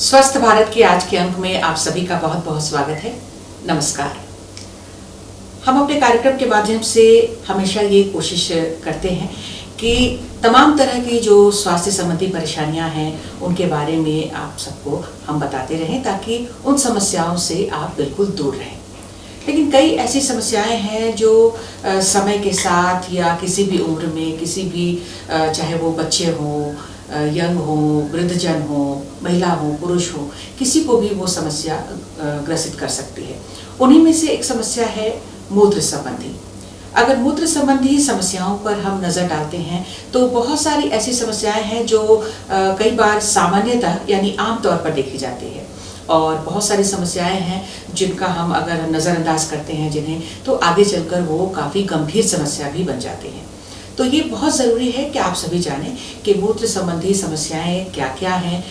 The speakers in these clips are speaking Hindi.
स्वस्थ भारत के आज के अंक में आप सभी का बहुत बहुत स्वागत है। नमस्कार। हम अपने कार्यक्रम के माध्यम से हमेशा ये कोशिश करते हैं कि तमाम तरह की जो स्वास्थ्य संबंधी परेशानियां हैं उनके बारे में आप सबको हम बताते रहें ताकि उन समस्याओं से आप बिल्कुल दूर रहें। लेकिन कई ऐसी समस्याएं हैं जो समय के साथ या किसी भी उम्र में किसी भी चाहे वो बच्चे हों, यंग हो, वृद्धजन हो, महिला हो, पुरुष हो, किसी को भी वो समस्या ग्रसित कर सकती है। उन्हीं में से एक समस्या है मूत्र संबंधी। अगर मूत्र संबंधी समस्याओं पर हम नज़र डालते हैं तो बहुत सारी ऐसी समस्याएं हैं जो कई बार सामान्यतः यानी आमतौर पर देखी जाती है और बहुत सारी समस्याएं हैं जिनका हम अगर नज़रअंदाज करते हैं जिन्हें, तो आगे चलकर वो काफ़ी गंभीर समस्या भी बन जाती हैं। तो ये बहुत ज़रूरी है कि आप सभी जानें कि मूत्र संबंधी समस्याएं क्या क्या हैं,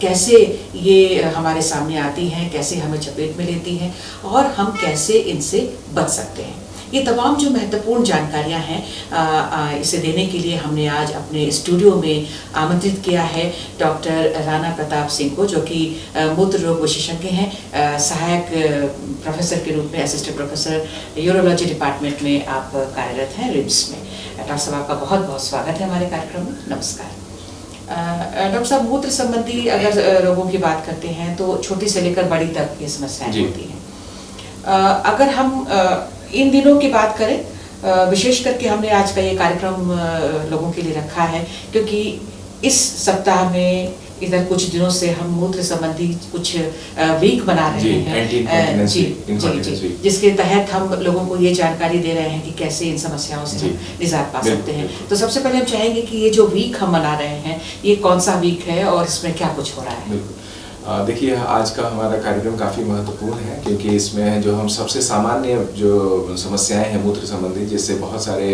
कैसे ये हमारे सामने आती हैं, कैसे हमें चपेट में लेती हैं और हम कैसे इनसे बच सकते हैं। ये तमाम जो महत्वपूर्ण जानकारियां हैं इसे देने के लिए हमने आज अपने स्टूडियो में आमंत्रित किया है डॉक्टर राणा प्रताप सिंह को, जो कि मूत्र रोग विशेषज्ञ हैं, सहायक प्रोफेसर के रूप में, असिस्टेंट प्रोफेसर यूरोलॉजी डिपार्टमेंट में आप कार्यरत हैं रिम्स में। डॉक्टर साहब आपका बहुत बहुत स्वागत है हमारे कार्यक्रम में। नमस्कार। डॉक्टर साहब, मूत्र संबंधी अगर रोगों की बात करते हैं तो छोटी से लेकर बड़ी तक ये समस्याएं होती हैं। अगर हम इन दिनों की बात करें, विशेष करके हमने आज का ये कार्यक्रम लोगों के लिए रखा है क्योंकि इस सप्ताह में इधर कुछ दिनों से हम मूत्र संबंधी कुछ वीक बना रहे हैं जी, जिसके तहत हम लोगों को ये जानकारी दे रहे हैं कि कैसे इन समस्याओं से हम निजात पा सकते हैं। तो सबसे पहले हम चाहेंगे कि ये जो वीक हम मना रहे हैं ये कौन सा वीक है और इसमें क्या कुछ हो रहा है। देखिए, आज का हमारा कार्यक्रम काफ़ी महत्वपूर्ण है क्योंकि इसमें जो हम सबसे सामान्य जो समस्याएं हैं मूत्र संबंधी, जिससे बहुत सारे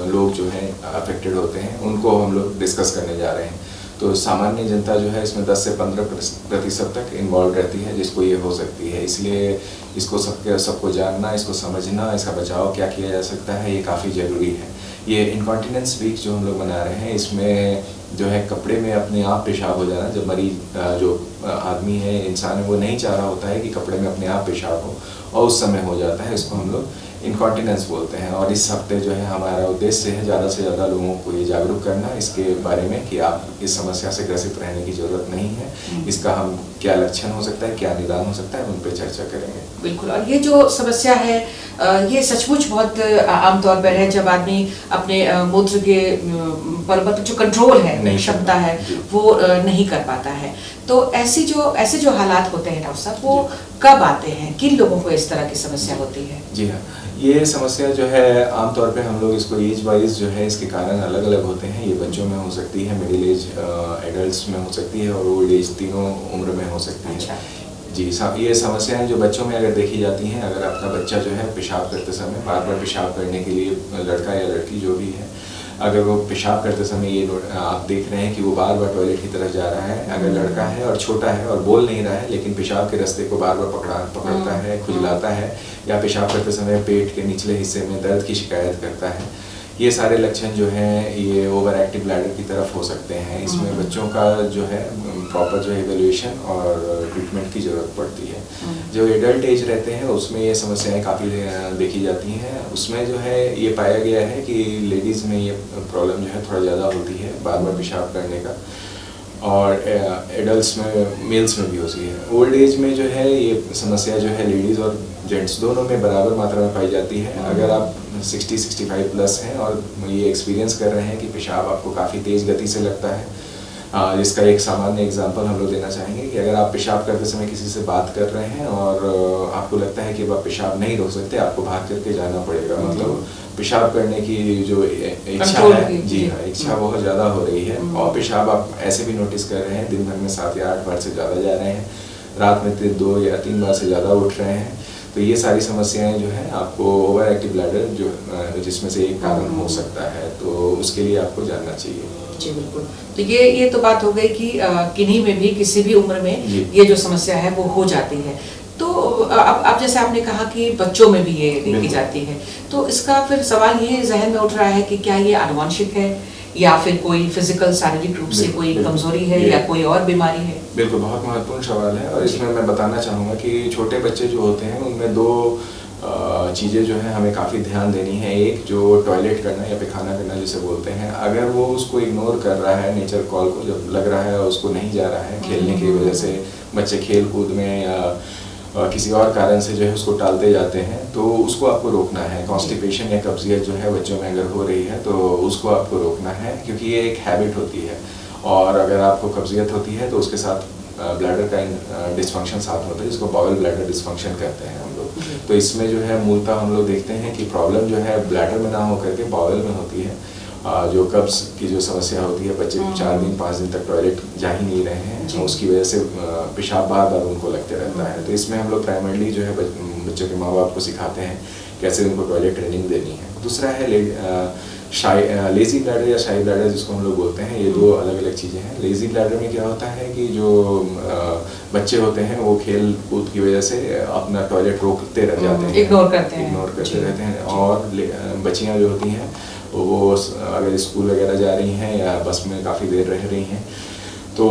लोग जो हैं अफेक्टेड होते हैं, उनको हम लोग डिस्कस करने जा रहे हैं। तो सामान्य जनता जो है इसमें 10 से 15% तक इन्वॉल्व रहती है जिसको ये हो सकती है। इसलिए इसको सबको जानना, इसको समझना, इसका बचाव क्या किया जा सकता है, ये काफ़ी ज़रूरी है। ये इनकॉन्टिनेंस वीक जो हम लोग मना रहे हैं, इसमें जो है कपड़े में अपने आप पेशाब हो जाना, जब मरीज जो आदमी है, इंसान है, वो नहीं चाह रहा होता है कि कपड़े में अपने आप पेशाब हो और उस समय हो जाता है, इसको हम लोग इनकॉन्टिनेंस बोलते हैं। और इस हफ्ते जो है हमारा उद्देश्य है ज़्यादा से ज़्यादा लोगों को ये जागरूक करना इसके बारे में कि आप इस समस्या से ग्रसित रहने की ज़रूरत नहीं है। इसका हम क्या लक्षण हो सकता है, क्या निदान हो सकता है, उन पर चर्चा करेंगे। बिल्कुल। और ये जो समस्या है ये सचमुच बहुत आमतौर पर है जब आदमी अपने मूत्र के पर जो कंट्रोल है, क्षमता है, वो नहीं कर पाता है। तो ऐसे जो हालात होते हैं डॉक्टर साहब, वो कब आते हैं, किन लोगों को इस तरह की समस्या होती है? जी हाँ, ये समस्या जो है आमतौर पे हम लोग इसको एज वाइज जो है इसके कारण अलग अलग होते हैं। ये बच्चों में हो सकती है, मिडिल एज एडल्ट्स में हो सकती है और ओल्ड एज, तीनों उम्र में हो सकती है। जी, ये समस्याएं जो बच्चों में अगर देखी जाती हैं, अगर आपका बच्चा जो है पेशाब करते समय बार बार पेशाब करने के लिए, लड़का या लड़की जो भी है, अगर वो पेशाब करते समय ये आप देख रहे हैं कि वो बार बार टॉयलेट की तरफ जा रहा है, अगर लड़का है और छोटा है और बोल नहीं रहा है लेकिन पेशाब के रास्ते को बार बार पकड़ता है, खुजलाता है, या पेशाब करते समय पेट के निचले हिस्से में दर्द की शिकायत करता है, ये सारे लक्षण जो हैं ये ओवर एक्टिव ब्लैडर की तरफ हो सकते हैं। इसमें बच्चों का जो है प्रॉपर जो इवैल्यूएशन और ट्रीटमेंट की ज़रूरत पड़ती है। जो एडल्ट एज रहते हैं उसमें ये समस्याएं काफ़ी देखी जाती हैं। उसमें जो है ये पाया गया है कि लेडीज़ में ये प्रॉब्लम जो है थोड़ा ज़्यादा होती है, बार बार पेशाब करने का, और एडल्ट्स में, मेल्स में भी होती है। ओल्ड एज में जो है ये समस्या जो है लेडीज़ और जेंट्स दोनों में बराबर मात्रा में पाई जाती है। अगर आप 60-65 प्लस हैं और ये एक्सपीरियंस कर रहे हैं कि पेशाब आपको काफ़ी तेज़ गति से लगता है, जिसका एक सामान्य एग्जांपल हम लोग देना चाहेंगे कि अगर आप पेशाब करते समय किसी से बात कर रहे हैं और आपको लगता है कि आप पेशाब नहीं रोक सकते, आपको भाग करके जाना पड़ेगा, मतलब पेशाब करने की जो इच्छा है, जी हाँ, इच्छा बहुत ज़्यादा हो रही है, और पेशाब आप ऐसे भी नोटिस कर रहे हैं दिन भर में 7 या 8 बार से ज़्यादा जा रहे हैं, रात में 2 या 3 बार से ज़्यादा उठ रहे हैं। तो ये सारी समस्याएं जो हैं आपको ओवर एक्टिव ब्लैडर जो जिसमें से एक कारण हो सकता है, तो उसके लिए आपको जानना चाहिए। जी बिल्कुल। तो ये तो बात हो गई कि किन्हीं में भी किसी भी उम्र में ये जो समस्या है वो हो जाती है। तो अब जैसे आपने कहा कि बच्चों में भी ये देखी जाती है, तो इसका फिर सवाल ये जहन में उठ रहा है कि क्या ये आनुवंशिक है या फिर कोई फिजिकल शारीरिक रूप से कोई कमजोरी है या कोई और बीमारी है? बिल्कुल, बहुत महत्वपूर्ण सवाल है और इसमें मैं बताना चाहूँगा कि छोटे बच्चे जो होते हैं उनमें दो चीज़ें जो है हमें काफ़ी ध्यान देनी है। एक जो टॉयलेट करना या पैखाना करना जिसे बोलते हैं, अगर वो उसको इग्नोर कर रहा है, नेचर कॉल को जब लग रहा है उसको नहीं जा रहा है, खेलने की वजह से बच्चे खेल कूद में या किसी और कारण से जो है उसको टालते जाते हैं, तो उसको आपको रोकना है। कॉन्स्टिपेशन या कब्जियत जो है बच्चों में अगर हो रही है तो उसको आपको रोकना है, क्योंकि ये एक हैबिट होती है और अगर आपको कब्जियत होती है तो उसके साथ ब्लैडर का डिस्फंक्शन साथ होता है, जिसको बाउल ब्लैडर डिस्फंक्शन कहते हैं हम लोग। तो इसमें जो है मूलतः हम लोग देखते हैं कि प्रॉब्लम जो है ब्लैडर में ना होकर के बाउल में होती है। जो कब्ज की जो समस्या होती है, बच्चे 4 दिन 5 दिन तक टॉयलेट जा ही नहीं रहे हैं, तो उसकी वजह से पेशाब बार बार उनको लगते रहता है। तो इसमें हम लोग प्राइमरली जो है बच्चों के माँ बाप को सिखाते हैं कैसे उनको टॉयलेट ट्रेनिंग देनी है। दूसरा है लेजी ब्लैडर या शाई ब्लैडर जिसको हम लोग बोलते हैं। ये दो अलग अलग चीज़ें हैं। लेजी ब्लैडर में क्या होता है कि जो बच्चे होते हैं वो खेल कूद की वजह से अपना टॉयलेट रोकते रह जाते हैं, इग्नोर करते रहते हैं। और बच्चियाँ जो होती हैं वो अगर स्कूल वगैरह जा रही हैं या बस में काफ़ी देर रह रही हैं तो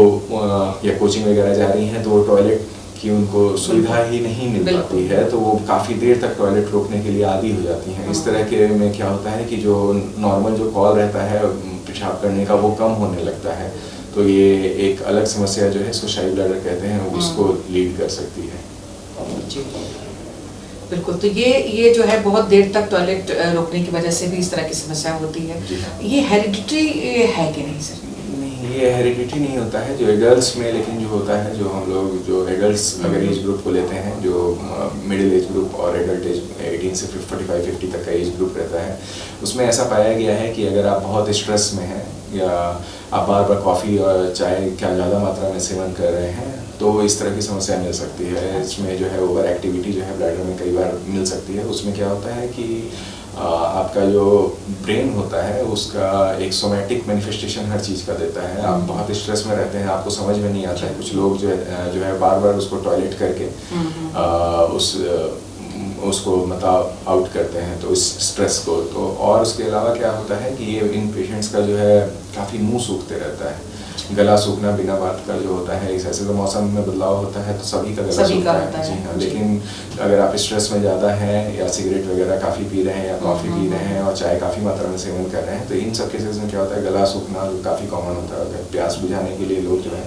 या कोचिंग वगैरह जा रही हैं तो टॉयलेट कि उनको सुविधा ही नहीं मिल पाती है, तो वो काफ़ी देर तक टॉयलेट रोकने के लिए आदी हो जाती हैं। इस तरह के में क्या होता है कि जो नॉर्मल जो कॉल रहता है पेशाब करने का वो कम होने लगता है। तो ये एक अलग समस्या जो है, इसको शाई ब्लैडर कहते हैं, उसको लीड कर सकती है। जी बिल्कुल। तो ये जो है बहुत देर तक टॉयलेट रोकने की वजह से भी इस तरह की समस्या होती है। ये हेरिडिटरी है कि नहीं सर? ये हेरिडिटी नहीं होता है जो एडल्ट्स में, लेकिन जो होता है जो हम लोग जो एडल्ट्स अगर एज ग्रुप को लेते हैं, जो मिडिल एज ग्रुप और एडल्ट एज 18 से 45-50 तक का एज ग्रुप रहता है, उसमें ऐसा पाया गया है कि अगर आप बहुत स्ट्रेस में हैं या आप बार बार कॉफ़ी और चाय क्या ज़्यादा मात्रा में सेवन कर रहे हैं तो इस तरह की समस्या मिल सकती है। इसमें जो है ओवर एक्टिविटी जो है ब्लैडर में कई बार मिल सकती है। उसमें क्या होता है कि आपका जो ब्रेन होता है उसका एक सोमैटिक मैनिफेस्टेशन हर चीज़ का देता है। आप बहुत स्ट्रेस में रहते हैं, आपको समझ में नहीं आता है, कुछ लोग जो है बार बार उसको टॉयलेट करके उसको मतलब आउट करते हैं तो इस स्ट्रेस को। तो और उसके अलावा क्या होता है कि ये इन पेशेंट्स का जो है काफ़ी मुंह सूखते रहता है, गला सूखना बिना बात का जो होता है। ऐसे तो मौसम में बदलाव होता है तो सभी का गला सूखता है। जी हाँ, लेकिन अगर आप स्ट्रेस में ज़्यादा हैं या सिगरेट वगैरह काफ़ी पी रहे हैं या कॉफ़ी पी रहे हैं और चाय काफ़ी मात्रा में सेवन कर रहे हैं तो इन सब केसेस में क्या होता है, गला सूखना काफ़ी कॉमन होता है। प्यास बुझाने के लिए लोग जो है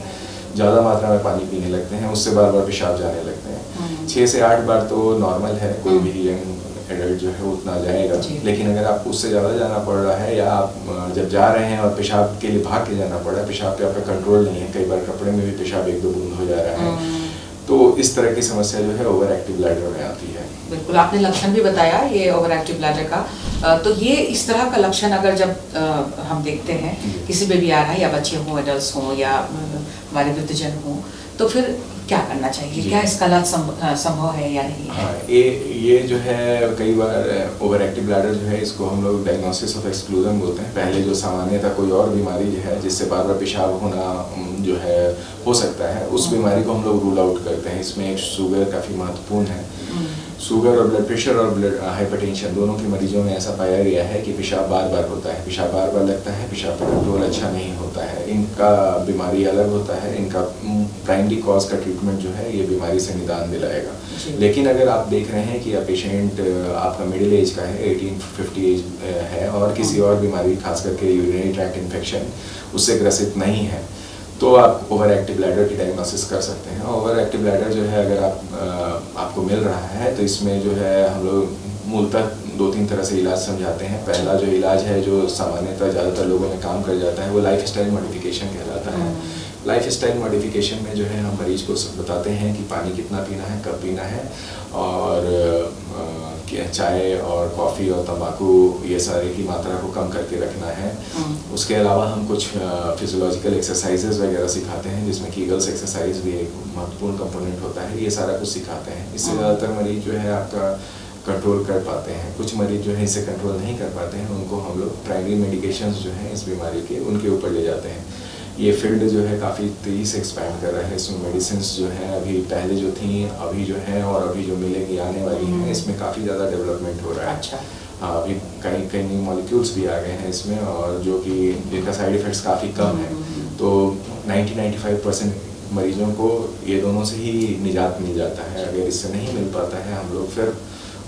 ज़्यादा मात्रा में पानी पीने लगते हैं, उससे बार बार पेशाब जाने लगते हैं। 6 से 8 बार तो नॉर्मल है, कोई भी यंग एडल्ट जो है उतना जाएगा। लेकिन अगर आपको उससे ज़्यादा जाना पड़ रहा है या आप जब जा रहे हैं और पेशाब के लिए भाग के जाना पड़ रहा है, पेशाब पे आपका कंट्रोल नहीं है, कई बार कपड़े में भी पेशाब 1-2 बूंद हो जा रहा है, तो इस तरह की समस्या जो है ओवर एक्टिव ब्लैडर में आती है। बिल्कुल, आपने लक्षण भी बताया ये ओवर एक्टिव ब्लैडर का। तो ये इस तरह का लक्षण अगर जब हम देखते हैं किसी पे भी आ रहा है, या बच्चे हों, एडल्ट हों या हमारे वृद्धजन हों, तो फिर क्या करना चाहिए? क्या इसका इलाज संभव है या नहीं है? हाँ, ये जो है कई बार ओवर एक्टिव ब्लैडर जो है इसको हम लोग डायग्नोसिस ऑफ एक्सक्लूजन बोलते हैं। पहले जो सामान्यतः कोई और बीमारी जो है जिससे बार बार पेशाब होना जो है हो सकता है, उस बीमारी को हम लोग रूल आउट करते हैं। इसमें एक शुगर काफ़ी महत्वपूर्ण है। शुगर और ब्लड प्रेशर और ब्लड हाइपरटेंशन दोनों के मरीजों में ऐसा पाया गया है कि पेशाब बार बार होता है, पेशाब बार बार लगता है, पेशाब का कंट्रोल अच्छा नहीं होता है। इनका बीमारी अलग होता है, इनका प्राइमरी कॉज का ट्रीटमेंट जो है ये बीमारी से निदान दिलाएगा। लेकिन अगर आप देख रहे हैं कि पेशेंट आपका मिडिल एज का है, 18-50 एज है और किसी और बीमारी खास करके यूरिनरी ट्रैक्ट इन्फेक्शन उससे ग्रसित नहीं है, तो आप ओवर एक्टिव ब्लैडर की डायग्नोसिस कर सकते हैं। ओवर एक्टिव ब्लैडर जो है अगर आपको मिल रहा है तो इसमें जो है हम लोग मूलतः 2-3 तरह से इलाज समझाते हैं। पहला जो इलाज है जो सामान्यतः ज़्यादातर लोगों में काम कर जाता है वो लाइफ स्टाइल मॉडिफिकेशन कहलाता है। लाइफ स्टाइल मॉडिफिकेशन में जो है हम मरीज को बताते हैं कि पानी कितना पीना है, कब पीना है, और चाय और कॉफ़ी और तंबाकू ये सारे की मात्रा को कम करके रखना है। उसके अलावा हम कुछ फिजियोलॉजिकल एक्सरसाइजेज वगैरह सिखाते हैं जिसमें कीगल्स एक्सरसाइज भी एक महत्वपूर्ण कंपोनेंट होता है। ये सारा कुछ सिखाते हैं। इससे ज़्यादातर मरीज जो है आपका कंट्रोल कर पाते हैं। कुछ मरीज जो है इसे कंट्रोल नहीं कर पाते हैं, उनको हम लोग प्राइमरी मेडिकेशंस जो हैं इस बीमारी के उनके ऊपर ले जाते हैं। ये फील्ड जो है काफ़ी तेज़ी से एक्सपैंड कर रहा है। इसमें मेडिसिन्स जो हैं अभी पहले जो थी अभी जो हैं और अभी जो मिलेगी आने वाली हैं, इसमें काफ़ी ज़्यादा डेवलपमेंट हो रहा है। अच्छा। हाँ, अभी कई कई न्यू मॉलिक्यूल्स भी आ गए हैं इसमें, और जो कि जिनका साइड इफ़ेक्ट्स काफ़ी कम है। तो 90-95% मरीजों को ये दोनों से ही निजात मिल जाता है। अगर इससे नहीं मिल पाता है, हम लोग फिर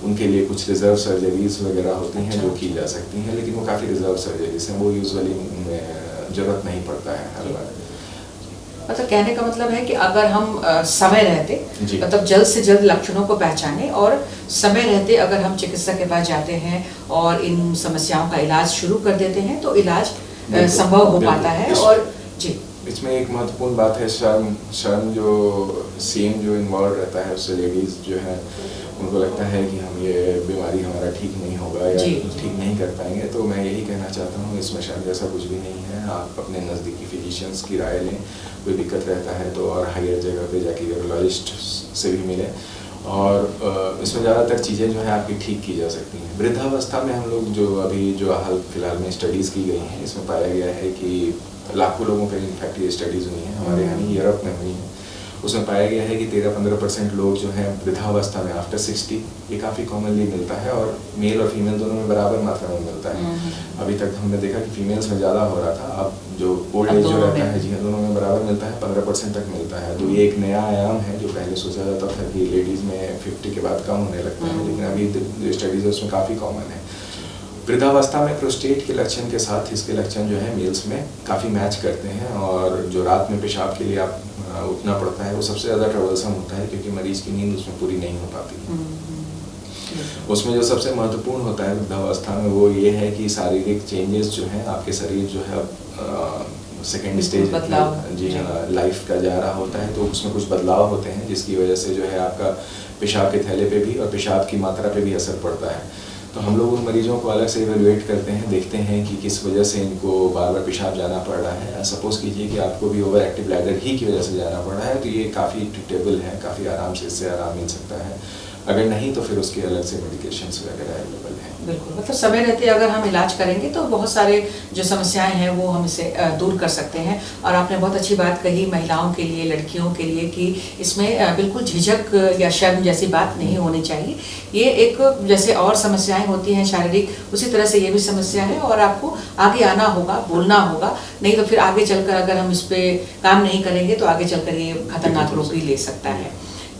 उनके लिए कुछ रिजर्व सर्जरीज वगैरह होती हैं जो की जा सकती हैं, लेकिन वो काफ़ी रिजर्व सर्जरीज हैं, वो यूजुअली ज़रूरत नहीं पड़ता है हर बार। मतलब कहने का मतलब है कि अगर हम समय रहते, मतलब जल्द से जल्द लक्षणों को पहचाने और समय रहते अगर हम चिकित्सक के पास जाते हैं और इन समस्याओं का इलाज शुरू कर देते हैं तो इलाज संभव हो पाता है। और जी, इसमें एक महत्वपूर्ण बात है शर्म जो सीन जो इन्वॉल्व रहता है, उससे लेडीज़ जो है उनको लगता है कि हम ये बीमारी हमारा ठीक नहीं होगा या ठीक नहीं कर पाएंगे। तो मैं यही कहना चाहता हूँ, इसमें शर्म जैसा कुछ भी नहीं है। आप अपने नज़दीकी फिजिशियंस की राय लें, कोई दिक्कत रहता है तो और हायर जगह पे जाके यूरोलॉजिस्ट से भी मिलें, और इसमें ज़्यादातर चीज़ें जो है आपकी ठीक की जा सकती हैं। वृद्धावस्था में हम लोग जो अभी जो हाल फिलहाल में स्टडीज़ की गई हैं, इसमें पाया गया है कि लाखों लोगों पर इनफैक्ट ये स्टडीज़ हुई हैं, हमारे यहाँ नहीं यूरोप में हुई हैं। उसमें पाया गया है कि 13-15% लोग जो हैं वृद्धावस्था में आफ्टर 60, ये काफ़ी कॉमनली मिलता है, और मेल और फीमेल दोनों में बराबर मात्रा में मिलता है। अभी तक हमने देखा कि फीमेल्स में ज़्यादा हो रहा था, अब जो ओल्ड एज जो रहता है, जी हाँ, दोनों में बराबर मिलता है, 15% तक मिलता है। तो ये एक नया आयाम है जो पहले सोचा जाता था कि लेडीज़ में 50 के बाद कम होने लगता है, लेकिन अभी जो स्टडीज़ है उसमें काफ़ी कॉमन है। वृद्धावस्था में प्रोस्टेट के लक्षण के साथ इसके लक्षण जो है मेल्स में काफ़ी मैच करते हैं, और जो रात में पेशाब के लिए आप उठना पड़ता है वो सबसे ज़्यादा ट्रबलसम होता है, क्योंकि मरीज की नींद उसमें पूरी नहीं हो पाती। उसमें जो सबसे महत्वपूर्ण होता है वृद्धावस्था में वो ये है कि शारीरिक चेंजेस जो हैं, आपके शरीर जो है सेकेंड स्टेज जी हाँ लाइफ का जा रहा होता है, तो उसमें कुछ बदलाव होते हैं जिसकी वजह से जो है आपका पेशाब के थैले पे भी और पेशाब की मात्रा पे भी असर पड़ता है। तो हम लोग उन मरीजों को अलग से इवेलुएट करते हैं, देखते हैं कि किस वजह से इनको बार बार पेशाब जाना पड़ रहा है। सपोज़ कीजिए कि आपको भी ओवर एक्टिव ब्लैडर ही की वजह से जाना पड़ रहा है, तो ये काफ़ी ट्रीटेबल है, काफ़ी आराम से इससे आराम मिल सकता है। अगर नहीं तो फिर उसके अलग से मेडिकेशंस वगैरह अवेलेबल हैं। बिल्कुल, मतलब समय रहते अगर हम इलाज करेंगे तो बहुत सारे जो समस्याएं हैं वो हम इसे दूर कर सकते हैं। और आपने बहुत अच्छी बात कही महिलाओं के लिए, लड़कियों के लिए, कि इसमें बिल्कुल झिझक या शर्म जैसी बात नहीं होनी चाहिए। ये एक जैसे और समस्याएं होती हैं शारीरिक, उसी तरह से ये भी समस्या है, और आपको आगे आना होगा, बोलना होगा, नहीं तो फिर आगे चलकर अगर हम इस पर काम नहीं करेंगे तो आगे चलकर ये खतरनाक रूप भी ले सकता है।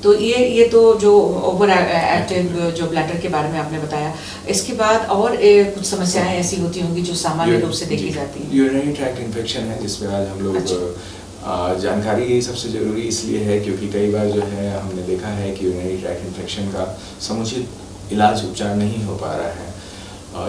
तो ये तो जो ओवर एक्टिव जो ब्लैडर के बारे में आपने बताया, इसके बाद और कुछ समस्याएं ऐसी होती होंगी जो सामान्य रूप से देखी जाती हैं। यूरिनरी ट्रैक्ट इन्फेक्शन है जिसमें आज हम लोग जानकारी यही सबसे ज़रूरी इसलिए है क्योंकि कई बार जो है हमने देखा है कि यूरिनरी ट्रैक्ट इन्फेक्शन का समुचित इलाज उपचार नहीं हो पा रहा है।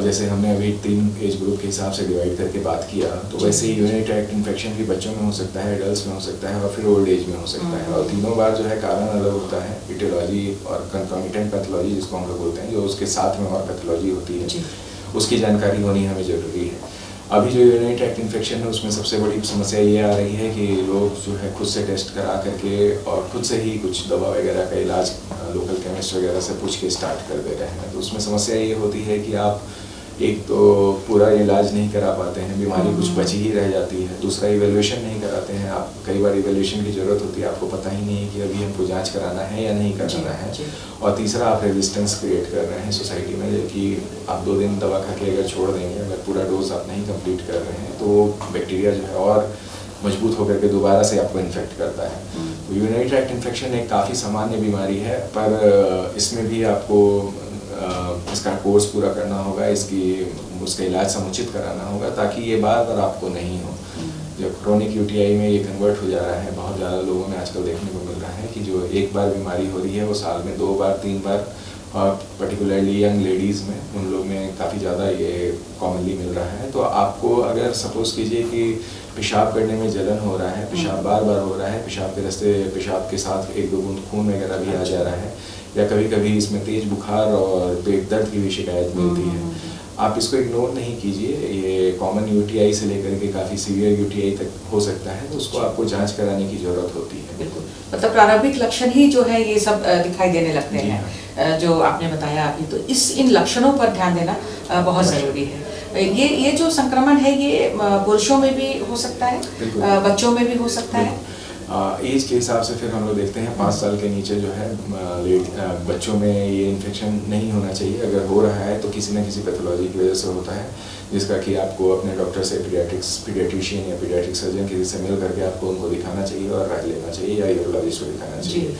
जैसे हमने अभी 3 एज ग्रुप के हिसाब से डिवाइड करके बात किया, तो वैसे ही यूरिनरी ट्रैक्ट इन्फेक्शन भी बच्चों में हो सकता है, एडल्ट्स में हो सकता है और फिर ओल्ड एज में हो सकता है। और तीनों बार जो है कारण अलग होता है। इटियोलॉजी और कंकॉमिटेंट पैथोलॉजी जिसको हम लोग बोलते हैं, जो उसके साथ में और पैथोलॉजी होती है, उसकी जानकारी होनी हमें ज़रूरी है। अभी जो यूरिनरी ट्रैक्ट इन्फेक्शन है उसमें सबसे बड़ी समस्या ये आ रही है कि लोग जो है खुद से टेस्ट करा करके और खुद से ही कुछ दवा वगैरह का इलाज लोकल केमिस्ट वगैरह से पूछ के स्टार्ट कर दे रहे हैं। तो उसमें समस्या ये होती है कि आप एक तो पूरा इलाज नहीं करा पाते हैं, बीमारी कुछ बची ही रह जाती है। दूसरा इवेल्युएशन नहीं कराते हैं आप, कई बार इवेल्युएशन की ज़रूरत होती है, आपको पता ही नहीं है कि अभी हमको जांच कराना है या नहीं कराना है। और तीसरा आप रेजिस्टेंस क्रिएट कर रहे हैं सोसाइटी में, कि आप 2 दिन दवा खा के अगर छोड़ देंगे, अगर पूरा डोज आप नहीं कंप्लीट कर रहे हैं, तो बैक्टीरिया जो है और मजबूत होकर के दोबारा से आपको इन्फेक्ट करता है। तो यूरिनरी ट्रैक्ट इन्फेक्शन एक काफ़ी सामान्य बीमारी है, पर इसमें भी आपको इसका कोर्स पूरा करना होगा, उसका इलाज समुचित कराना होगा ताकि ये बार बार आपको नहीं हो। जब क्रोनिक यूटीआई में ये कन्वर्ट हो जा रहा है, बहुत ज़्यादा लोगों में आजकल देखने को मिल रहा है कि जो एक बार बीमारी हो रही है वो साल में 2 बार 3 बार, और पर्टिकुलरली यंग लेडीज़ में, उन लोग में काफ़ी ज़्यादा ये कॉमनली मिल रहा है। तो आपको अगर सपोज़ कीजिए कि पेशाब करने में जलन हो रहा है, पेशाब बार बार हो रहा है, पेशाब के रास्ते पेशाब के साथ 1-2 बूंद खून वगैरह भी आ जा रहा है, या कभी कभी इसमें तेज बुखार और पेट दर्द की भी शिकायत मिलती है, आप इसको इग्नोर नहीं कीजिए। ये कॉमन यूटीआई से लेकर के काफ़ी सीवियर यूटीआई तक हो सकता है, तो उसको आपको जांच कराने की ज़रूरत होती है। बिल्कुल, मतलब प्रारंभिक लक्षण ही जो है ये सब दिखाई देने लगते हैं जो आपने बताया अभी। तो इन लक्षणों पर ध्यान देना बहुत ज़रूरी है। ये जो संक्रमण है ये पुरुषों में भी हो सकता है, बच्चों में भी हो सकता है। एज के हिसाब से फिर हम लोग देखते हैं 5 साल के नीचे जो है बच्चों में ये इन्फेक्शन नहीं होना चाहिए। अगर हो रहा है तो किसी न किसी पैथोलॉजी की वजह से होता है, जिसका कि आपको अपने डॉक्टर से पीडियाट्रिशियन या पीडियाट्रिक सर्जन किसी से मिल करके आपको उनको दिखाना चाहिए और राय लेना चाहिए या यूरोलॉजिस्ट को दिखाना चाहिए।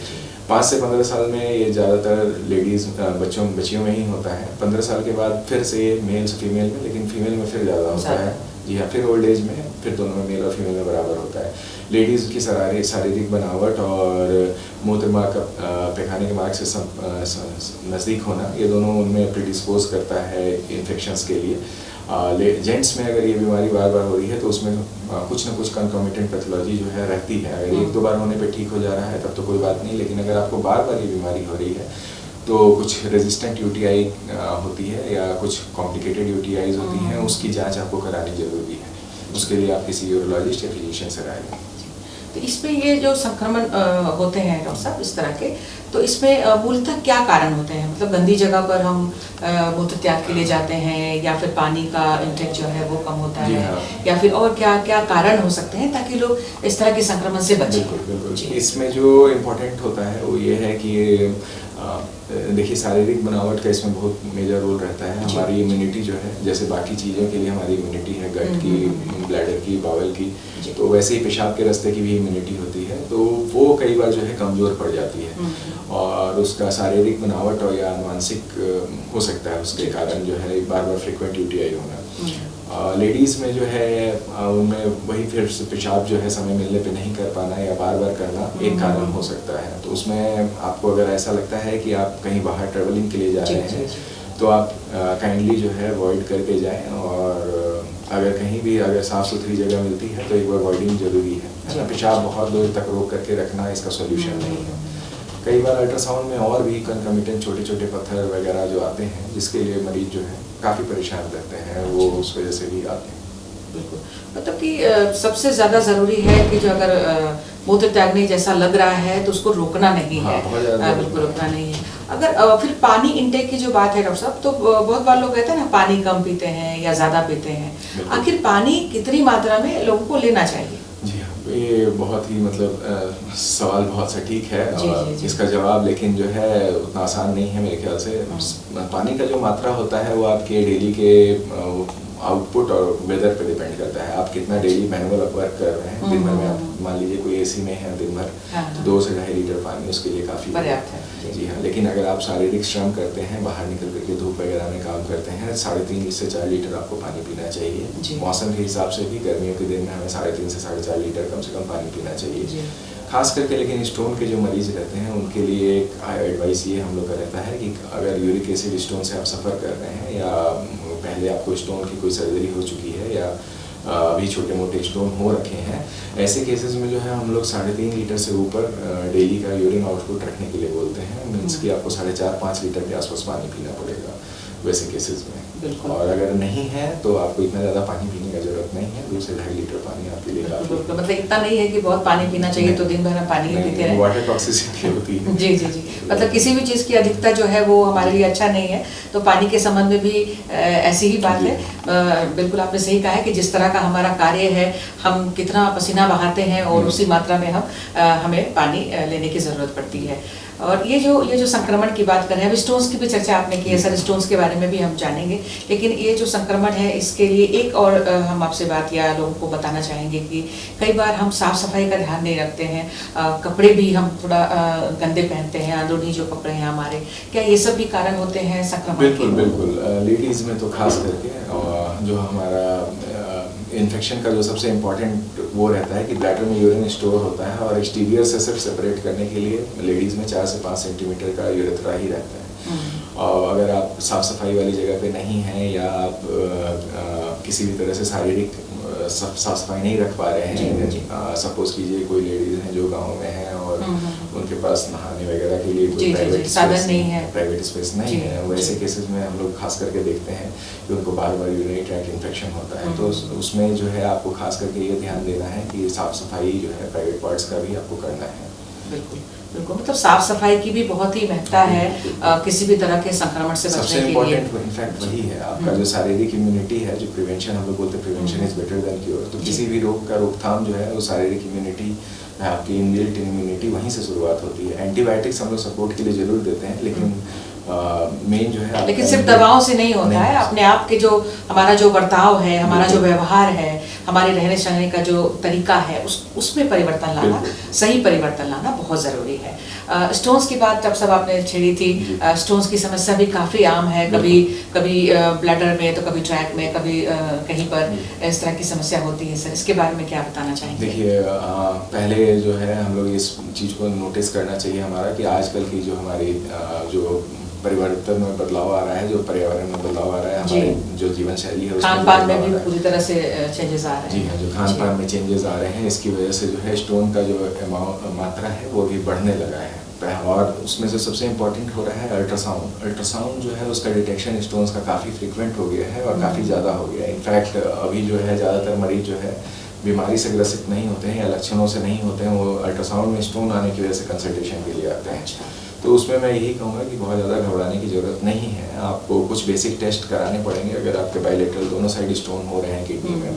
5 से 15 साल में ये ज़्यादातर लेडीज़ बच्चियों में ही होता है। 15 साल के बाद फिर से ये मेल से फीमेल में, लेकिन फीमेल में फिर ज़्यादा होता है। जी हाँ, फिर ओल्ड एज में फिर दोनों में मेल और फीमेल में बराबर होता है। लेडीज़ की शारीरिक बनावट और मूत्र मार्ग पैखाने के मार्ग से नज़दीक होना, ये दोनों उनमें प्रीडिस्पोज करता है इन्फेक्शंस के लिए। जेंट्स में अगर ये बीमारी बार बार हो रही है तो उसमें कुछ ना कुछ कंकॉमिटेंट पैथोलॉजी जो है रहती है। अगर 1-2 बार होने पे ठीक हो जा रहा है तब तो कोई बात नहीं, लेकिन अगर आपको बार बार ये बीमारी हो रही है तो कुछ रेजिस्टेंट यूटीआई होती है या कुछ कॉम्प्लिकेटेड यूटीआईज होती हैं, उसकी जांच आपको करानी जरूरी है। उसके लिए आप किसी यूरोलॉजिस्ट या फिजिशियन से राय लें। तो इसमें ये जो संक्रमण होते हैं डॉक्टर साहब इस तरह के, तो इसमें मूलतः क्या कारण होते हैं? मतलब गंदी जगह पर हम मूत्र त्याग के लिए जाते हैं, या फिर पानी का इंटेक जो है वो कम होता है, या फिर और क्या क्या कारण हो सकते हैं ताकि लोग इस तरह के संक्रमण से बचें? बिल्कुल। इसमें जो इम्पोर्टेंट होता है वो ये है कि देखिए शारीरिक बनावट का इसमें बहुत मेजर रोल रहता है। हमारी इम्यूनिटी जो है, जैसे बाकी चीज़ों के लिए हमारी इम्यूनिटी है गट की, ब्लैडर की, बावल की, तो वैसे ही पेशाब के रास्ते की भी इम्यूनिटी होती है, तो वो कई बार जो है कमज़ोर पड़ जाती है और उसका शारीरिक बनावट और या मानसिक हो सकता है उसके कारण जो है बार बार फ्रिक्वेंट यूटीआई होना। लेडीज़ में जो है उनमें वही फिर पेशाब जो है समय मिलने पे नहीं कर पाना या बार बार करना एक कारण हो सकता है। तो उसमें आपको अगर ऐसा लगता है कि आप कहीं बाहर ट्रेवलिंग के लिए जा रहे हैं तो आप काइंडली जो है अवॉइड करके जाएं, और अगर कहीं भी अगर साफ़ सुथरी जगह मिलती है तो एक बार अवॉइडिंग जरूरी है। पेशाब बहुत देर तक रोक करके रखना इसका सोल्यूशन नहीं है। कई बार अल्ट्रासाउंड में और भी कंकमिटेंट छोटे छोटे पत्थर वगैरह जो आते हैं, जिसके लिए मरीज जो है काफ़ी परेशान रहते हैं, वो उस वजह से भी आते हैं। बिल्कुल, मतलब कि सबसे ज़्यादा ज़रूरी है कि जो अगर मूत्र त्यागने जैसा लग रहा है तो उसको रोकना नहीं है। बिल्कुल रोकना नहीं है। अगर फिर पानी इंटेक की जो बात है डॉक्टर साहब, तो बहुत बार लोग कहते हैं ना पानी कम पीते हैं या ज़्यादा पीते हैं। आखिर पानी कितनी मात्रा में लोगों को लेना चाहिए? जी हाँ, ये बहुत ही मतलब सवाल बहुत सटीक है और इसका जवाब लेकिन जो है उतना आसान नहीं है मेरे ख्याल से। पानी का जो मात्रा होता है वो आपके डेली के आउटपुट और वेदर पे डिपेंड करता है। आप कितना डेली मैनुअल वर्क कर रहे हैं, दिन भर में आप मान लीजिए कोई एसी में है दिन भर, 2 से 2.5 लीटर पानी उसके लिए काफ़ी पर्याप्त है। जी हाँ, लेकिन अगर आप शारीरिक श्रम करते हैं, बाहर निकल करके धूप वगैरह में काम करते हैं, 3.5 से 4 लीटर आपको पानी पीना चाहिए। मौसम के हिसाब से भी गर्मियों के दिन में हमें 3.5 से 4.5 लीटर कम से कम पानी पीना चाहिए। खास करके लेकिन स्टोन के जो मरीज रहते हैं उनके लिए एक एडवाइस ये हम लोग का रहता है कि अगर यूरिक एसिड स्टोन से आप सफ़र कर रहे हैं या पहले आपको स्टोन की कोई सर्जरी हो चुकी है या अभी छोटे मोटे स्टोन हो रखे हैं, ऐसे केसेस में जो है हम लोग 3.5 लीटर से ऊपर डेली का यूरिन आउटपुट रखने के लिए बोलते हैं। मीन्स कि आपको 4.5-5 लीटर के आसपास पानी पीना पड़ेगा वैसे केसेस में। और अगर नहीं है तो आपको इतना ज़्यादा पानी पीने का जरूरत नहीं है, 2 से 2.5 लीटर पानी आपके लिए काफी है। मतलब इतना नहीं है कि बहुत पानी पीना चाहिए तो दिन भर हम पानी ही पीते रहें। वाटर टॉक्सिसिटी होती है। जी जी जी, मतलब किसी भी चीज़ की अधिकता जो है वो हमारे लिए अच्छा नहीं है। तो पानी के संबंध में भी ऐसी ही बात है। बिल्कुल आपने सही कहा है कि जिस तरह का हमारा कार्य है, हम कितना पसीना बहाते हैं और उसी मात्रा में हमें पानी लेने की ज़रूरत पड़ती है। और ये जो संक्रमण की बात कर रहे हैं, अब स्टोन्स की भी चर्चा आपने की है सर, स्टोन्स के बारे में भी हम जानेंगे। लेकिन ये जो संक्रमण है इसके लिए एक और हम आपसे बात या लोगों को बताना चाहेंगे कि कई बार हम साफ सफाई का ध्यान नहीं रखते हैं, कपड़े भी हम थोड़ा गंदे पहनते हैं, अंदरूनी जो कपड़े हैं हमारे, क्या ये सब भी कारण होते हैं संक्रमण? बिल्कुल लेडीज़ में तो खास करके जो हमारा इन्फेक्शन का जो सबसे इम्पॉर्टेंट वो रहता है कि ब्लैडर में यूरिन स्टोर होता है और एक्सटीरियर से सिर्फ सेपरेट करने के लिए लेडीज़ में 4 से 5 सेंटीमीटर का यूरेथ्रा ही रहता है। और अगर आप साफ़ सफाई वाली जगह पे नहीं हैं या आप किसी भी तरह से शारीरिक साफ सफाई नहीं रख पा रहे हैं, सपोज कीजिए कोई लेडीज़ हैं जो गाँव में हैं और उनके पास नहाने वगैरह के लिए कोई प्राइवेट स्पेस नहीं है, वैसे केसेस में हम लोग खास करके देखते हैं कि उनको बार बार यूरिनरी ट्रैक्ट इन्फेक्शन होता है। तो उसमें जो है आपको खास करके ये ध्यान देना है कि साफ़ सफाई जो है प्राइवेट पार्ट्स का भी आपको करना है। बिल्कुल। बिल्कुल, मतलब साफ सफाई की भी बहुत ही महत्ता है किसी भी तरह के संक्रमण से बचने के लिए। सबसे इम्पोर्टेंट इनफैक्ट वही है, आपका जो शारीरिक इम्यूनिटी है, जो प्रिवेंशन हम लोग बोलते हैं, prevention is better than cure. तो किसी भी रोग का रोकथाम जो है वो शारीरिक इम्यूनिटी, आपकी इनबिल्ट इम्यूनिटी वहीं से शुरुआत होती है। एंटीबायोटिक्स हम लोग सपोर्ट के लिए जरूर देते हैं, लेकिन मेन जो है, लेकिन सिर्फ दवाओं से नहीं होता है, अपने आप के जो हमारा जो बर्ताव है, हमारा जो व्यवहार है, हमारे रहने सहने का जो तरीका है, उसमें परिवर्तन लाना, सही परिवर्तन लाना बहुत ज़रूरी है। स्टोन्स की बात जब सब आपने छेड़ी थी, स्टोन्स की समस्या भी काफ़ी आम है, कभी ब्लैडर में, तो कभी ट्रैक में, कभी कहीं पर इस तरह की समस्या होती है। सर, इसके बारे में क्या बताना चाहेंगे? देखिए, पहले जो है हम लोग इस चीज़ को नोटिस करना चाहिए हमारा कि आजकल की जो हमारी जो परिवर्तन में बदलाव आ रहा है, जो पर्यावरण में बदलाव आ रहा है, हमारी जो जीवन शैली है, खान पान में भी पूरी तरह से चेंजेस आ रहे हैं। जी हाँ, जो खान पान में चेंजेस आ रहे हैं, इसकी वजह से जो है स्टोन का जो मात्रा है वो भी बढ़ने लगा है। और उसमें से सबसे इम्पोर्टेंट हो रहा है अल्ट्रासाउंड। अल्ट्रासाउंड जो है उसका डिटेक्शन स्टोन्स का काफ़ी फ्रिक्वेंट हो गया है और काफ़ी ज़्यादा हो गया है। इनफैक्ट अभी जो है ज़्यादातर मरीज जो है बीमारी से ग्रसित नहीं होते हैं या लक्षणों से नहीं होते हैं, वो अल्ट्रासाउंड में स्टोन आने की वजह से कंसल्टेशन के लिए आते हैं। तो उसमें मैं यही कहूँगा कि बहुत ज़्यादा घबराने की ज़रूरत नहीं है। आपको कुछ बेसिक टेस्ट कराने पड़ेंगे। अगर आपके बायलेटरल दोनों साइड स्टोन हो रहे हैं किडनी में,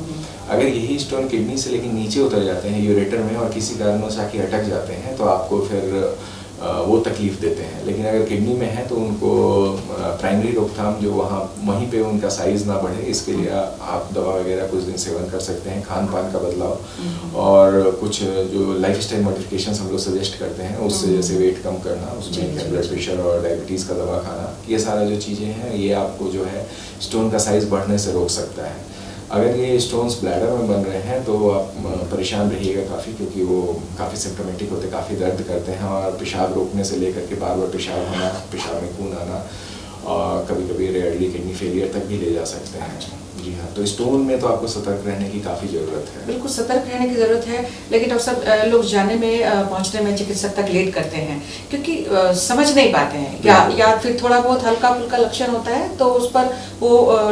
अगर यही स्टोन किडनी से लेकिन नीचे उतर जाते हैं यूरेटर में और किसी कारणों से आके अटक जाते हैं, तो आपको फिर वो तकलीफ देते हैं। लेकिन अगर किडनी में है तो उनको प्राइमरी रोकथाम जो वहीं पे उनका साइज़ ना बढ़े, इसके लिए आप दवा वगैरह कुछ दिन सेवन कर सकते हैं, खान पान का बदलाव और कुछ जो लाइफ स्टाइल मॉडिफिकेशन हम लोग सजेस्ट करते हैं उससे, जैसे वेट कम करना, उसमें ब्लड प्रेशर और डायबिटीज़ का दवा खाना, ये सारा जो चीज़ें हैं ये आपको जो है स्टोन का साइज़ बढ़ने से रोक सकता है। अगर ये स्टोन्स ब्लैडर में बन रहे हैं तो आप परेशान रहिएगा काफ़ी, क्योंकि वो काफ़ी सिम्टोमेटिक होते हैं, काफ़ी दर्द करते हैं और पेशाब रोकने से लेकर के बार बार पेशाब होना, पेशाब में खून आना और कभी कभी रेयरली किडनी फेलियर तक भी ले जा सकते हैं। जी हाँ, तो स्टोन में तो आपको सतर्क रहने की काफ़ी ज़रूरत है। बिल्कुल सतर्क रहने की ज़रूरत है, लेकिन डॉक्टर साहब लोग जाने में पहुंचने में चिकित्सक तक लेट करते हैं क्योंकि समझ नहीं पाते हैं, या फिर थोड़ा बहुत हल्का फुल्का लक्षण होता है तो उस पर वो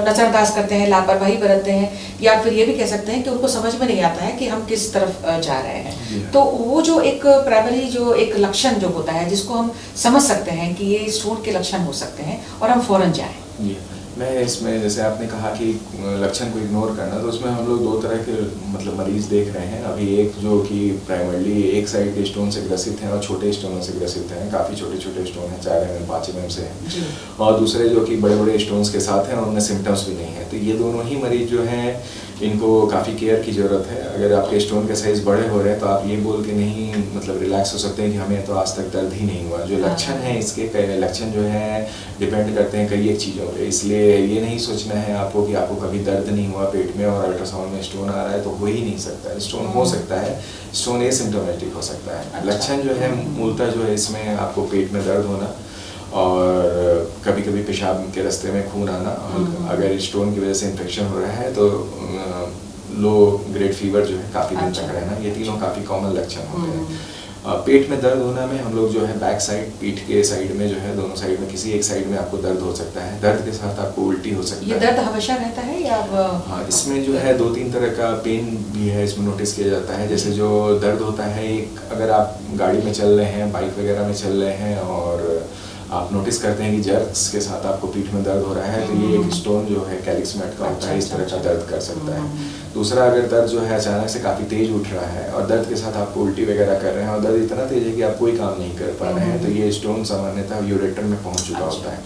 नज़रअंदाज करते हैं, लापरवाही बरतते हैं, या फिर ये भी कह सकते हैं कि उनको समझ में नहीं आता है कि हम किस तरफ जा रहे हैं। तो वो जो एक प्राइमरी जो एक लक्षण जो होता है जिसको हम समझ सकते हैं कि ये स्टोन के लक्षण हो सकते हैं और हम फौरन जाएं। मैं इसमें, जैसे आपने कहा कि लक्षण को इग्नोर करना, तो उसमें हम लोग दो तरह के मतलब मरीज देख रहे हैं अभी। एक जो कि प्राइमरली एक साइड के स्टोन से ग्रसित हैं और छोटे स्टोनों से ग्रसित हैं, काफ़ी छोटे छोटे स्टोन हैं, 4 mm 5 mm से हैं, और दूसरे जो कि बड़े बड़े स्टोन्स के साथ हैं और उनमें सिम्टम्स भी नहीं है। तो ये दोनों ही मरीज जो हैं इनको काफ़ी केयर की ज़रूरत है। अगर आपके स्टोन के साइज़ बड़े हो रहे हैं तो आप ये बोल के नहीं मतलब रिलैक्स हो सकते हैं कि हमें तो आज तक दर्द ही नहीं हुआ। जो लक्षण हैं इसके, कई लक्षण जो हैं डिपेंड करते हैं कई एक चीज़ों पे, इसलिए ये नहीं सोचना है आपको कि आपको कभी दर्द नहीं हुआ पेट में और अल्ट्रासाउंड में स्टोन आ रहा है तो हो ही नहीं सकता है। स्टोन हो सकता है, स्टोन एसिम्प्टोमेटिक हो सकता है। लक्षण जो है मूलतः जो है इसमें आपको पेट में दर्द होना और कभी कभी पेशाब के रास्ते में खून आना, अगर स्टोन की वजह से इन्फेक्शन हो रहा है तो लो ग्रेड फीवर जो है काफ़ी दिन तक रहना, ये तीनों काफ़ी कॉमन लक्षण होते हैं। पेट में दर्द होना में हम लोग जो है बैक साइड, पीठ के साइड में जो है दोनों साइड में किसी एक साइड में आपको दर्द हो सकता है। दर्द के साथ आपको उल्टी हो सकता है। ये दर्द हमेशा रहता है या हाँ, इसमें जो है 2-3 तरह का पेन भी है, इसमें नोटिस किया जाता है। जैसे जो दर्द होता है, एक अगर आप गाड़ी में चल रहे हैं, बाइक वगैरह में चल रहे हैं और आप नोटिस करते हैं कि जर्क्स के साथ आपको पीठ में दर्द हो रहा है, तो ये एक स्टोन जो है कैलिक्स मैट का होता है, इस तरह का दर्द कर सकता है। दूसरा, अगर दर्द जो है अचानक से काफ़ी तेज उठ रहा है और दर्द के साथ आपको उल्टी वगैरह कर रहे हैं और दर्द इतना तेज है कि आप कोई काम नहीं कर पा रहे हैं, तो ये स्टोन सामान्यतः यूरेटर में पहुंच चुका होता है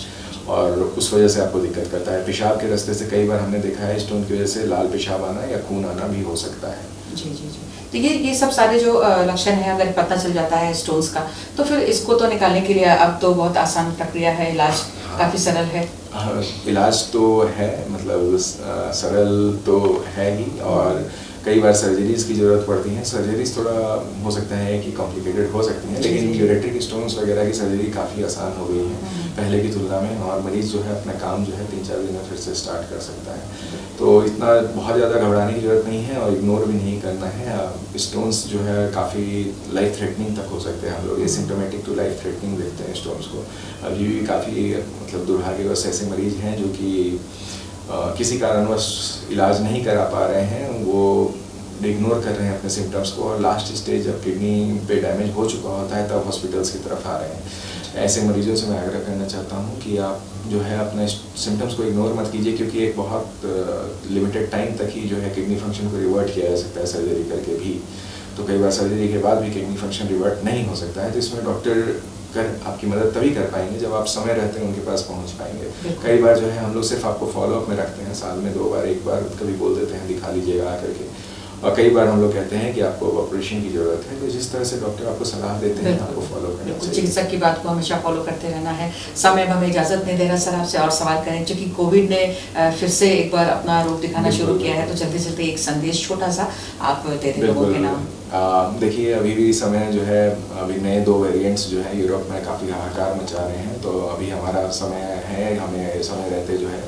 और उस वजह से आपको दिक्कत करता है। पेशाब के रास्ते से कई बार हमने देखा है स्टोन की वजह से लाल पेशाब आना या खून आना भी हो सकता है। जी जी जी। तो ये सब सारे जो लक्षण हैं अगर पता चल जाता है स्टोन्स का, तो फिर इसको तो निकालने के लिए अब तो बहुत आसान प्रक्रिया है, इलाज काफ़ी सरल है। इलाज तो है, मतलब सरल तो है ही, और कई बार सर्जरीज की ज़रूरत पड़ती है। सर्जरीज थोड़ा हो सकता है कि कॉम्प्लिकेटेड हो सकती हैं, लेकिन यूरेट्रिक स्टोन्स वगैरह की सर्जरी काफ़ी आसान हो गई है पहले की तुलना में, और मरीज़ जो है अपना काम जो है 3-4 दिन में फिर से स्टार्ट कर सकता है। तो इतना बहुत ज़्यादा घबराने की ज़रूरत नहीं है और इग्नोर भी नहीं करना है। स्टोन्स जो है काफ़ी लाइफ थ्रेटनिंग तक हो सकते हैं, हम लोग एसिम्प्टोमेटिक टू लाइफ थ्रेटनिंग देखते हैं स्टोन्स को। अभी भी काफ़ी मतलब दुर्भाग्यवश ऐसे मरीज़ हैं जो कि किसी कारणवश इलाज नहीं करा पा रहे हैं, वो इग्नोर कर रहे हैं अपने सिम्टम्स को, और लास्ट स्टेज जब किडनी पे डैमेज हो चुका होता है तब हॉस्पिटल्स की तरफ आ रहे हैं। ऐसे मरीजों से मैं आग्रह करना चाहता हूँ कि आप जो है अपने सिम्टम्स को इग्नोर मत कीजिए, क्योंकि एक बहुत लिमिटेड टाइम तक ही जो है किडनी फंक्शन को रिवर्ट किया जा सकता है सर्जरी करके भी। तो कई बार सर्जरी के बाद भी किडनी फंक्शन रिवर्ट नहीं हो सकता है, तो इसमें डॉक्टर आपकी मदद तभी कर पाएंगे जब आप समय रहते हैं उनके पास पहुंच पाएंगे। कई बार जो है हम लोग सिर्फ आपको फॉलोअप में रखते हैं, साल में 2 बार 1 बार कभी बोल देते हैं दिखा लीजिएगा आकर के, और कई बार हम लोग कहते हैं कि आपको ऑपरेशन की ज़रूरत है। तो जिस तरह से डॉक्टर आपको सलाह देते हैं आपको फॉलो करना चाहिए। चिकित्सक की बात को हमेशा फॉलो करते रहना है। समय हमें इजाज़त नहीं दे रहा सर, आपसे और सवाल करें, क्योंकि कोविड ने फिर से एक बार अपना रूप दिखाना शुरू किया है, तो जल्दी जल्दी एक संदेश छोटा सा आप दे दें लोगों के नाम। देखिए अभी भी समय जो है, अभी नए 2 वेरिएंट्स जो है यूरोप में काफ़ी हाहाकार मचा रहे हैं, तो अभी हमारा समय है, हमें समय रहते जो है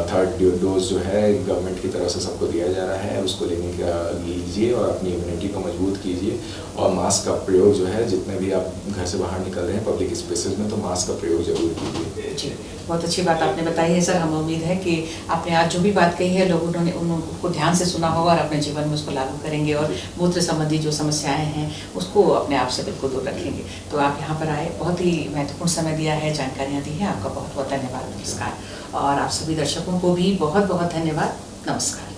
3rd डोज जो है गवर्नमेंट की तरफ से सबको दिया जा रहा है, उसको लीजिए और अपनी इम्यूनिटी को मजबूत कीजिए। और मास्क का प्रयोग जो है, जितने भी आप घर से बाहर निकल रहे हैं पब्लिक स्पेसेस में, तो मास्क का प्रयोग जरूर कीजिए। जी, बहुत अच्छी बात आपने बताई है सर। हम उम्मीद है कि आपने आज जो भी बात कही है लोगों ने उनको ध्यान से सुना होगा और अपने जीवन में उसको लागू करेंगे, और मूत्र संबंधी जो समस्याएं हैं उसको अपने आप से बिल्कुल दूर रखेंगे। तो आप यहाँ पर आए, बहुत ही महत्वपूर्ण समय दिया है, जानकारियाँ दी हैं, आपका बहुत बहुत धन्यवाद, नमस्कार। और आप सभी दर्शकों को भी बहुत बहुत धन्यवाद, नमस्कार।